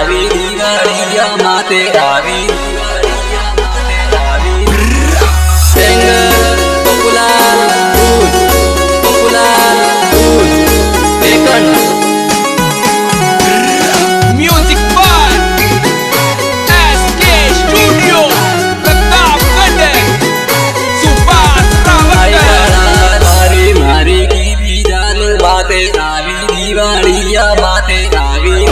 આવી દિવાળીયા માતે આવી दिवालिया माते आवी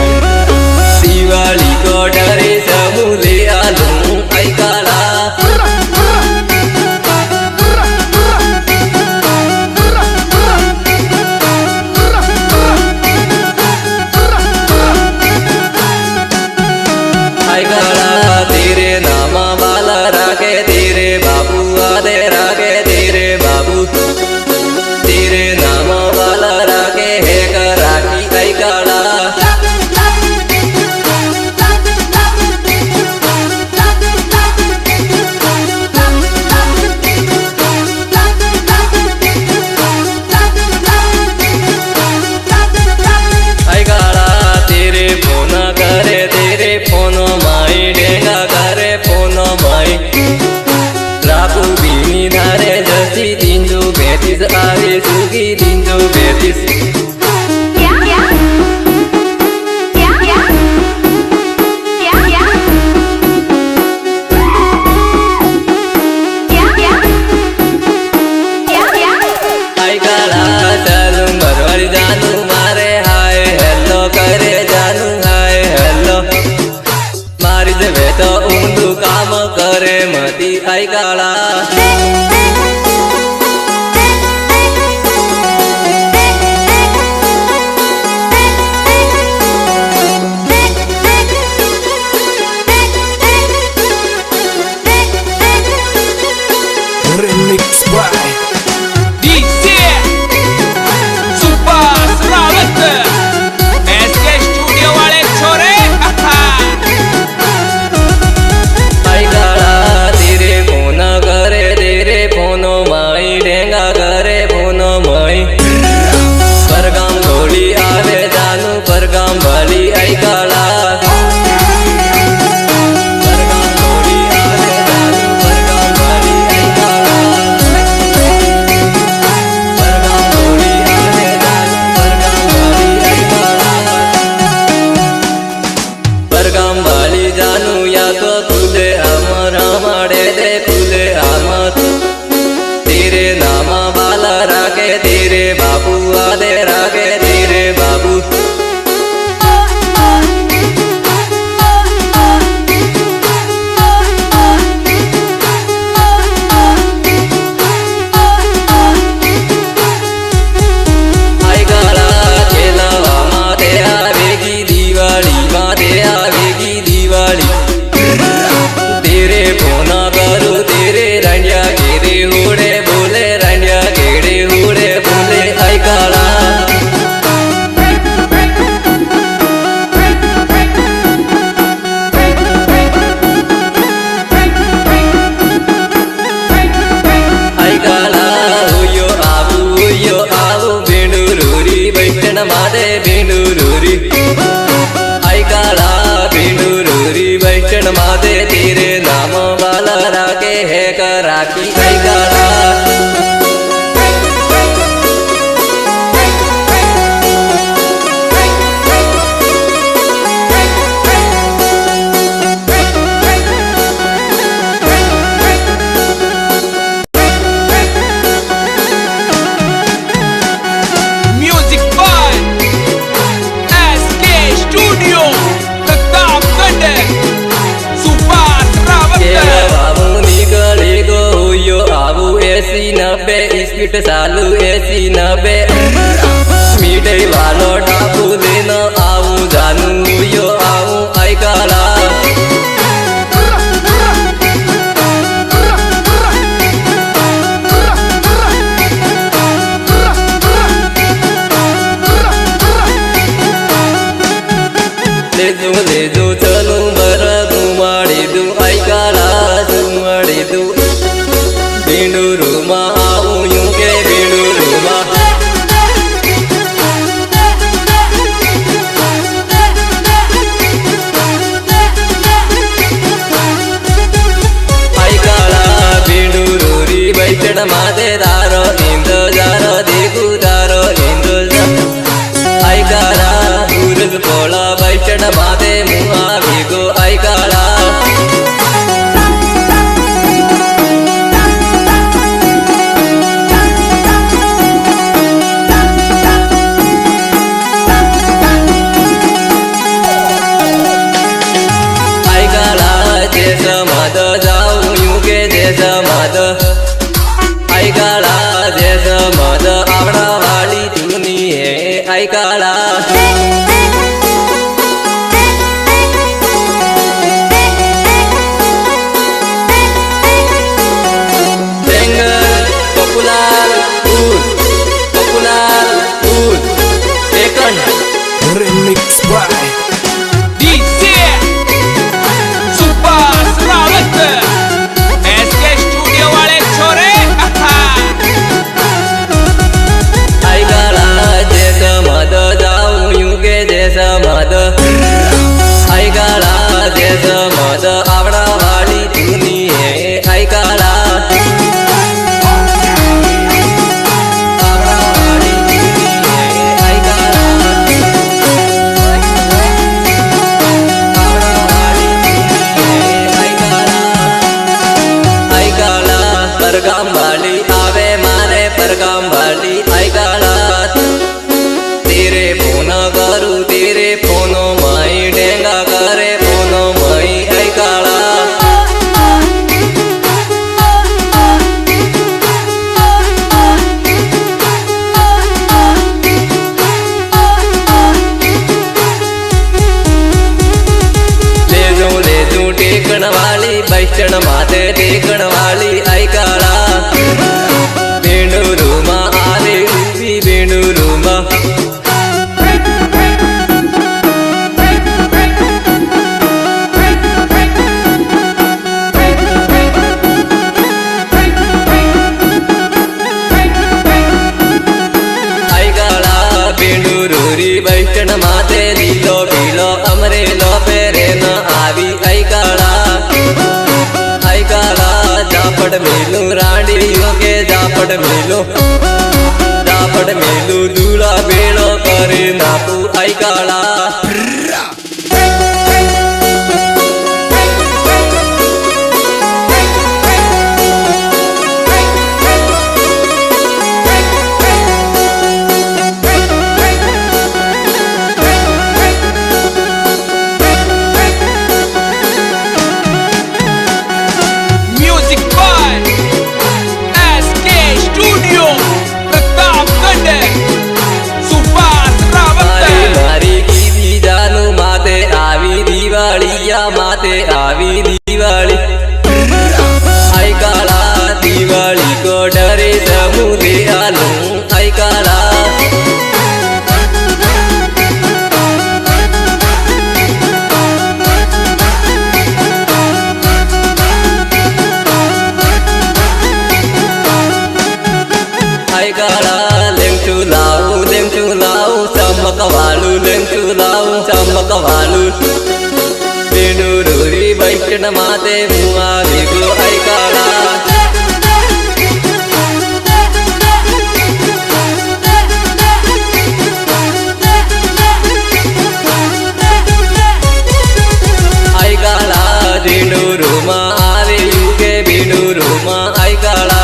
दिवाली को डरे समूले आलू आई काला आई काला तेरे नामा बाला रागे तेरे बाबू आदे रागे तेरे बाबू तेरे नामा बाला रागे है कराकी आई काला आई काला तेरे फोन करे तेरे फोन माई डेंगा करे फोन माई रापू बीनी धारे जसी दिंजू बेतीस आवे सुगी दिंजू बेतीस आई काला चलू मरवाड़ी जानू मारे हाय हेलो करे जानू हाय हेलो मारी जवे तो ऊंधू काम करे मती आई काला Remix by DJ Super Rawat SK Studio वाले छोरे आई काला तेरे फोन करे तेरे फोनो माई डेंगा करे फोनो माई परगाम गोली आवे जानू परगाम वाली आई काला परगाम गोली आवे जानू परगाम वाली आई काला परगाम गोली आवे जानू परगाम वाली आई काला परगाम वाली जानू या तो खुले अमर हमारे दे खुले अमर तेरे नामा बाला रागे तेरे बाबू आदे रागे तेरे बाबू आई काला खेलावा माते आवेगी दिवाली माते आवेगी दिवाली तेरे फोना करू तेरे रंडिया गेरे उड़े बोले रंडिया गेड़े उड़े बोले आई काला आई काला हुयो आऊ बेंडूरूरी बैठन माते बेंडूरूरी आई काला बेंडूरूरी बैठन माते तेरे नाम बाला रागे है कराकी आई काला Music by SK Studio Pratapgarh Super Rawat बाबू निकले गो हुयो आबू एसी 90 स्पीड चालू एसी 90 मीठे वालो टापू लेना आऊ जानू हुयो आऊ आई काला ले जो चलू बर घुमाड़ी दू आई काला घुमाड़ी दू बेंडूरू मा आऊ यूं के बेंडूरू मा આઈ કાળા Remix by DJ Subhash Rawat SK studio वाले छोरे आई काळा जैसा मद जाऊं यूं के जैसा मद आई काळा जैसा मद आवड़ा वाली धुनी है आई काळा परगाम वाली आवे मारे परगाम वाली आई काळा तेरे फोन करू तेरे फोनो माई डेंगा करे फोनो माई आई काळा ले जू टेकण वाली बैठण माते टेकण वाली आई काळा बेंडूरू मा आवे उभी बेंडूरू मा आई काळा बेंडूरू री बैठण माते लीलो पीलो अमरेलो पेरे न आवी आई काळा आई काळा जापड़ मेलू रांडी के जापड़ मेलू दूला बेड़ो करे नापू आई काळा music by SK studio Pratapgarh Subhash Rawat मारी की जानू माते आवी दिवाळिया माते आवी दिवाळी आई काळा दिवाली को डरे समुदे आलू आई काळा आई काळा लेंचू लाऊ चमक वालू बेंडूरू री बैठण माते मुआ विगो आई काळा आई काळा बेंडूरू मा आवे युगे बेंडूरू मा आई काळा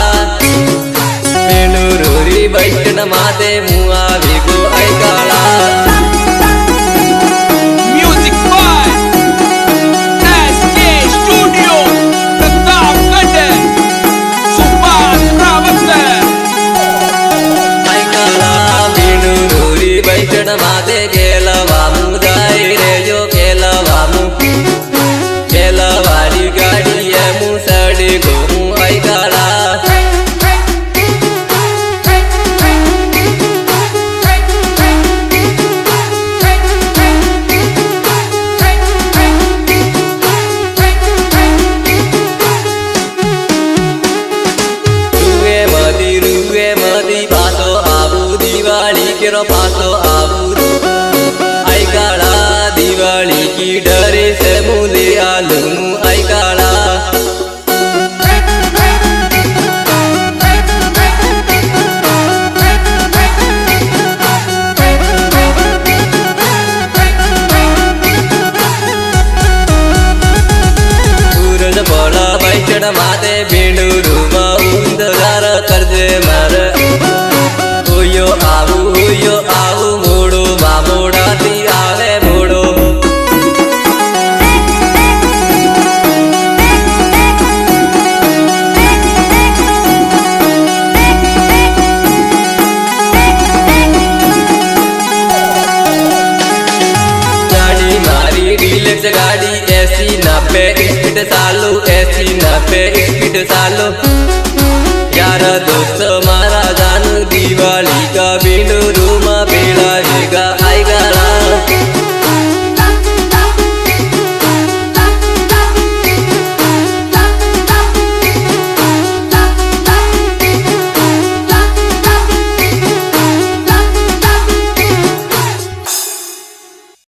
बेंडूरू री बैठण माते मुआ विगो आई काळा music by SK studio Pratapgarh Subhash Rawat आई काळा बेंडूरू री बैठण माते केलवामू जाई रे जो केलवाली गाड़ी है मुसड़ी घूमू आई काळा रुए मदी पासो आबू दिवाली केरो पासो आबू आई काळा दिवाली की डरे से मुले आलू आई काळा सूरज बड़ा बैठण माते बेंडूरू मा उंदगार करजे मार होयो आऊ मोड़ो मामोड़ा ती आवे मोड़ो 90 स्पीड चालू 80 90 स्पीड चालू